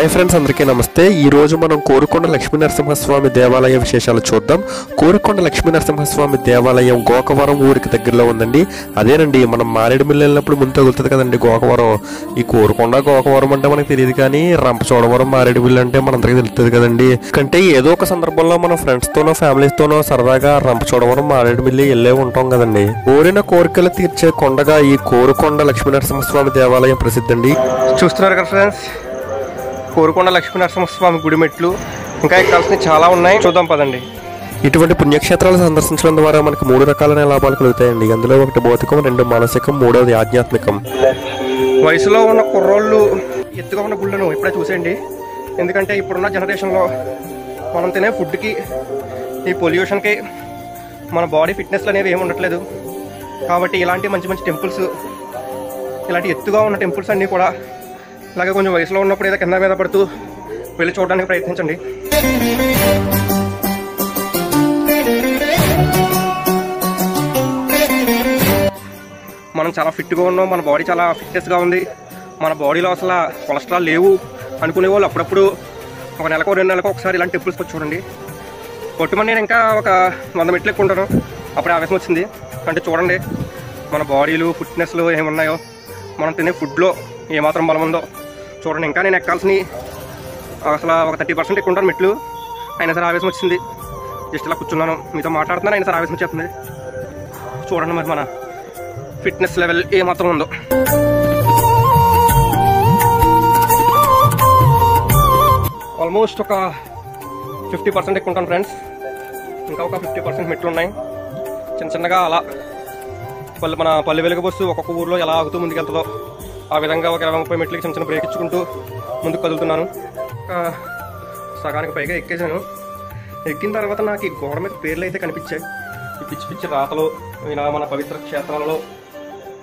Hi friends, అందరికీ నమస్తే. ఈ రోజు మనం కోరుకొండ లక్ష్మీనరసింహస్వామి దేవాలయ విశేషాలు చూద్దాం. కోరుకొండ లక్ష్మీనరసింహస్వామి దేవాలయం గోకవరం ఊరికి దగ్గరలో ఉందండి. అదేనండి, మనం మారేడుమిల్లి వెళ్ళినప్పుడు ముందు తగులుతుంది కదండి గోకవరం. ఈ కోరుకొండ గోకవరం అంటే మనకు తెలియదు, కానీ రంపచోడవరం మారేడుమిల్లి అంటే మనందరికీ తెలుస్తుంది కదండి. అంటే ఏదో ఒక సందర్భంలో మనం ఫ్రెండ్స్తోనో ఫ్యామిలీస్తోనో సరదాగా రంపచోడవరం మారేడుమిల్లి వెళ్ళే ఉంటాం కదండి. కోరిన కోరికలు తీర్చే కొండగా ఈ కోరుకొండ లక్ష్మీనరసింహస్వామి దేవాలయం ప్రసిద్ధండి. చూస్తున్నారు కదా ఫ్రెండ్స్, కోరుకొండ లక్ష్మీనరసింహస్వామి గుడి మెట్లు ఇంకా ఎక్కాల్సినవి చాలా ఉన్నాయి, చూద్దాం పదండి. ఇటువంటి పుణ్యక్షేత్రాలు సందర్శించడం ద్వారా మనకు 3 రకాలైన లాభాలు కలుగుతాయండి. అందులో ఒకటి భౌతికం, 2 మానసికం, 3వది ఆధ్యాత్మికం. వయసులో ఉన్న కుర్రోళ్ళు ఎత్తుగా ఉన్న గుళ్ళను ఇప్పుడే చూసేయండి. ఎందుకంటే ఇప్పుడున్న జనరేషన్లో మనం తినే ఫుడ్కి, ఈ పొల్యూషన్కి మన బాడీ ఫిట్నెస్లు అనేవి ఏమి ఉండట్లేదు. కాబట్టి ఇలాంటి మంచి మంచి టెంపుల్స్, ఇలాంటి ఎత్తుగా ఉన్న టెంపుల్స్ అన్నీ కూడా ఇలాగే కొంచెం వయసులో ఉన్నప్పుడు ఏదో కింద మీద పడుతూ వెళ్ళి చూడడానికి ప్రయత్నించండి. మనం చాలా ఫిట్గా ఉన్నాం, మన బాడీ చాలా ఫిట్నెస్గా ఉంది, మన బాడీలో అసలు కొలెస్ట్రాల్ లేవు అనుకునే వాళ్ళు అప్పుడప్పుడు ఒక నెలకు 2 నెలలకు ఒకసారి ఇలాంటి టెంపుల్స్కి వచ్చి చూడండి. కొట్టుమని నేను ఇంకా ఒక 100 మెట్లు ఎక్కుంటాను, అప్పుడే ఆవేశం వచ్చింది. అంటే చూడండి మన బాడీలు ఫిట్నెస్లు ఏమున్నాయో, మనం తినే ఫుడ్లో ఏమాత్రం బలం ఉందో చూడండి. ఇంకా నేను ఎక్కాల్సిన అసలు ఒక 30% ఎక్కువ ఉంటాను మెట్లు, అయినా సరే ఆవేశం వచ్చింది. జస్ట్ ఇలా కూర్చున్నాను, మీతో మాట్లాడుతున్నాను, అయినా సరే ఆవేశం వచ్చేస్తుంది. చూడండి మరి మన ఫిట్నెస్ లెవెల్ ఏమాత్రం ఉందో. ఆల్మోస్ట్ ఒక 50% ఎక్కువ ఉంటాను ఫ్రెండ్స్. ఇంకా ఒక 50% మెట్లు ఉన్నాయి. చిన్న చిన్నగా అలా మన పల్లె వెలుగు బస్సు ఒక్కొక్క ఊర్లో ఎలా ఆగుతూ ముందుకెళ్తుందో ఆ విధంగా ఒక 20-30 మెట్లకి చిన్న చిన్న బ్రేక్ ఇచ్చుకుంటూ ముందుకు కదులుతున్నాను. సగానికి పైగా ఎక్కేసాను. ఎక్కిన తర్వాత నాకు ఈ గోడ మీద పేర్లు అయితే కనిపించాయి. ఈ పిచ్చి పిచ్చి రాతలు, ఇలా మన పవిత్ర క్షేత్రాలలో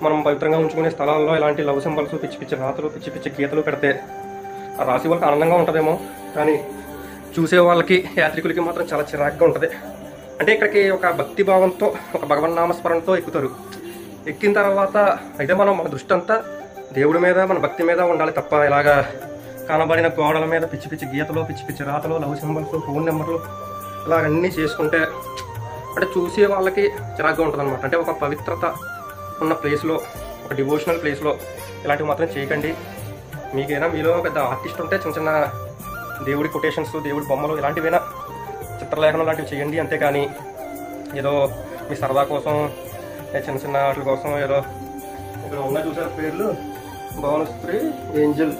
మనం పవిత్రంగా ఉంచుకునే స్థలాల్లో ఇలాంటి లవ్ సింబల్స్, పిచ్చి పిచ్చి రాతలు, పిచ్చి పిచ్చి గీతలు పెడితే ఆ రాసి వాళ్ళకి ఆనందంగా ఉంటుందేమో, కానీ చూసే వాళ్ళకి, యాత్రికులకి మాత్రం చాలా చిరాకుగా ఉంటుంది. అంటే ఇక్కడికి ఒక భక్తి భావంతో, ఒక భగవన్నామస్మరణతో ఎక్కుతారు. ఎక్కిన తర్వాత అయితే మన దృష్టి అంతా దేవుడి మీద, మన భక్తి మీద ఉండాలి తప్ప ఇలాగా కనబడిన గోడల మీద పిచ్చి పిచ్చి గీతలు, పిచ్చి పిచ్చి రాతలు, లవ్ సింబల్స్, ఫోన్ నెంబర్లు ఇలాగన్నీ చేసుకుంటే అంటే చూసే వాళ్ళకి చిరాగ్గా ఉంటుంది అనమాట. అంటే ఒక పవిత్రత ఉన్న ప్లేస్లో, ఒక డివోషనల్ ప్లేస్లో ఇలాంటివి మాత్రం చేయకండి. మీకైనా మీలో పెద్ద ఆర్టిస్ట్ ఉంటే చిన్న చిన్న దేవుడి కొటేషన్స్, దేవుడి బొమ్మలు ఇలాంటివైనా చిత్రలేఖనం లాంటివి చేయండి. అంతేకాని ఏదో మీ సరదా కోసం, చిన్న చిన్న వాటి కోసం ఏదో ఇక్కడ ఉన్న చూసారు పేర్లు, Bhuvanasri, Angel,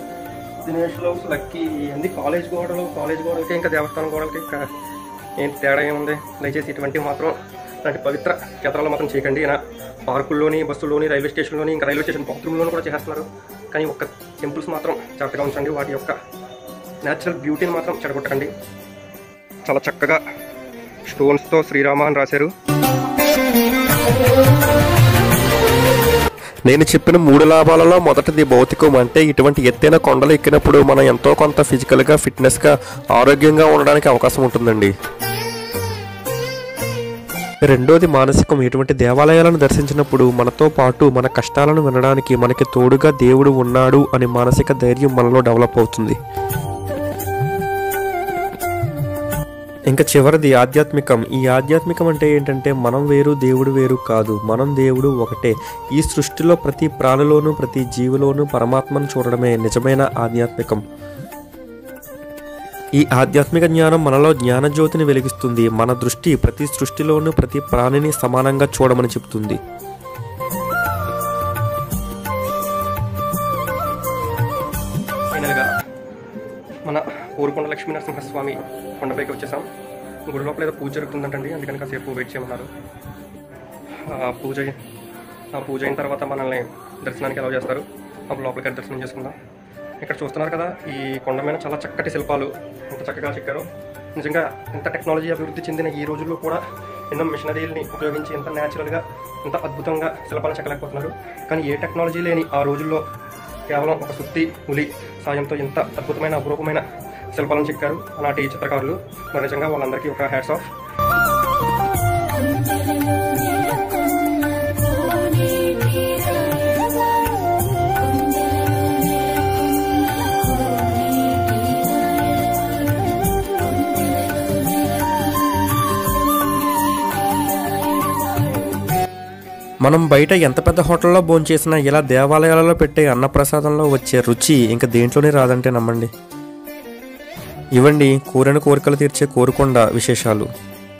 Dinesh loves, lucky, అన్ని కాలేజ్ గోడలకి ఇంకా దేవస్థానం గోడలకి ఇంకా ఏంటి తేడా ఏముంది. దయచేసి ఇటువంటివి మాత్రం, ఇలాంటి పవిత్ర క్షేత్రాలు మాత్రం చేయకండి. ఇలా పార్కుల్లోని, బస్సుల్లోని, రైల్వే స్టేషన్లోని, ఇంకా రైల్వే స్టేషన్ బాత్రూంలోని కూడా చేస్తున్నారు. కానీ ఒక్క టెంపుల్స్ మాత్రం జాగ్రత్తగా ఉంచండి. వాటి యొక్క న్యాచురల్ బ్యూటీని మాత్రం చెడగొట్టకండి. చాలా చక్కగా స్టోన్స్తో శ్రీరామ అని రాశారు. నేను చెప్పిన 3 లాభాలలో మొదటిది భౌతికం. అంటే ఇటువంటి ఎత్తైన కొండలు ఎక్కినప్పుడు మనం ఎంతో కొంత ఫిజికల్గా, ఫిట్నెస్గా, ఆరోగ్యంగా ఉండడానికి అవకాశం ఉంటుందండి. రెండోది మానసికం. ఇటువంటి దేవాలయాలను దర్శించినప్పుడు మనతో పాటు మన కష్టాలను వినడానికి మనకి తోడుగా దేవుడు ఉన్నాడు అనే మానసిక ధైర్యం మనలో డెవలప్ అవుతుంది. ఇంకా చివరిది ఆధ్యాత్మికం. ఈ ఆధ్యాత్మికం అంటే ఏంటంటే మనం వేరు, దేవుడు వేరు కాదు, మనం దేవుడు ఒకటే. ఈ సృష్టిలో ప్రతి ప్రాణిలోనూ, ప్రతి జీవిలోనూ పరమాత్మను చూడడమే నిజమైన ఆధ్యాత్మికం. ఈ ఆధ్యాత్మిక జ్ఞానం మనలో జ్ఞానజ్యోతిని వెలిగిస్తుంది. మన దృష్టి ప్రతి సృష్టిలోనూ ప్రతి ప్రాణిని సమానంగా చూడమని చెప్తుంది. ఫైనల్గా మన కోరుకొండ లక్ష్మీనరసింహస్వామి కొండపైకి వచ్చేసాం. గుడి లోపల ఏదో పూజ జరుగుతుందంటండి, అందుకని కాసేపు వెయిట్ చేయమన్నారు. పూజ అయిన తర్వాత మనల్ని దర్శనానికి అలౌ చేస్తారు. అప్పుడు లోపలికి దర్శనం చేసుకుందాం. ఇక్కడ చూస్తున్నారు కదా, ఈ కొండ మీద చాలా చక్కటి శిల్పాలు ఎంత చక్కగా చెక్కారో. నిజంగా ఎంత టెక్నాలజీ అభివృద్ధి చెందిన ఈ రోజుల్లో కూడా ఎన్నో మిషనరీలని ఉపయోగించి ఎంత న్యాచురల్గా, ఎంత అద్భుతంగా శిల్పాలను చెక్కలేకపోతున్నారు. కానీ ఏ టెక్నాలజీ లేని ఆ రోజుల్లో కేవలం ఒక సుత్తి, ఉలి సాయంతో ఎంత అద్భుతమైన, అపురూపమైన శిల్పాలను చెక్కారు అలాంటి చిత్రకారులు. మరి నిజంగా వాళ్ళందరికీ ఒక హ్యాట్స్ ఆఫ్. మనం బయట ఎంత పెద్ద హోటల్లో భోంచేసినా ఇలా దేవాలయాలలో పెట్టే అన్నప్రసాదంలో వచ్చే రుచి ఇంకా దేంట్లోనే రాదంటే నమ్మండి. ఇవ్వండి కోరిన కోరికలు తీర్చే కోరుకొండ విశేషాలు.